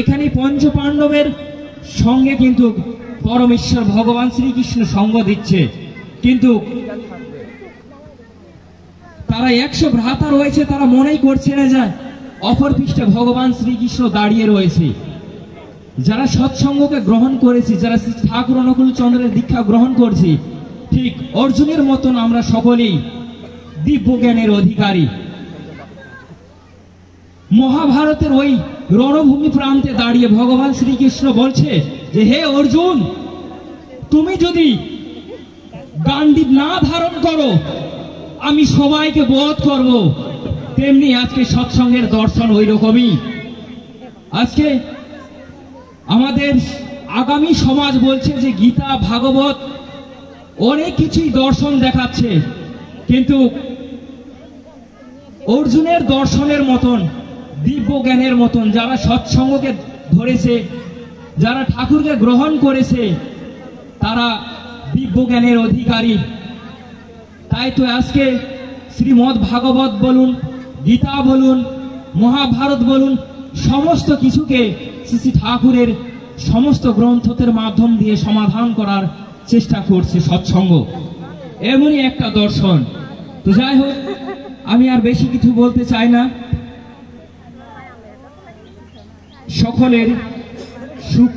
এখানে পঞ্চপাণ্ডবের সঙ্গে কিন্তু পরমেশ্বর ভগবান শ্রীকৃষ্ণ সঙ্গ দিচ্ছে, কিন্তু তারা 100 ভ্রাতা রয়েছে, তারা মনেই করছে না যে অপর পৃষ্ঠে ভগবান শ্রীকৃষ্ণ দাঁড়িয়ে রয়েছে। যারা সৎসঙ্গকে গ্রহণ করেছি, যারা শ্রী ঠাকুর অনুকূল চন্দ্রের দীক্ষা গ্রহণ করছি, ঠিক অর্জুনের মতন আমরা সকলেই দিব্য জ্ঞানের অধিকারী। মহাভারতের ওই রণভূমি প্রান্তে দাঁড়িয়ে ভগবান শ্রীকৃষ্ণ বলছে যে হে অর্জুন, তুমি যদি গান্ডীব না ধারণ করো আমি সবাইকে বধ করব। তেমনি আজকে সৎসঙ্গের দর্শন ওই রকমই। আজকে আমাদের আগামী সমাজ বলছে যে গীতা ভাগবত অনেক কিছুই দর্শন দেখাচ্ছে, কিন্তু অর্জুনের দর্শনের মতন, দিব্য জ্ঞানের মতন যারা সৎসঙ্গকে ধরেছে, যারা ঠাকুরকে গ্রহণ করেছে, তারা দিব্য জ্ঞানের অধিকারী। তাই তো আজকে শ্রীমদ্ ভাগবত বলুন, গীতা বলুন, মহাভারত বলুন, সমস্ত কিছুকে শ্রী ঠাকুরের সমস্ত গ্রন্থের মাধ্যম দিয়ে সমাধান করার চেষ্টা করছে সৎসঙ্গ। এমনই একটা দর্শন। তো যাই হোক, আমি আর বেশি কিছু বলতে চাই না। সকলের সুখ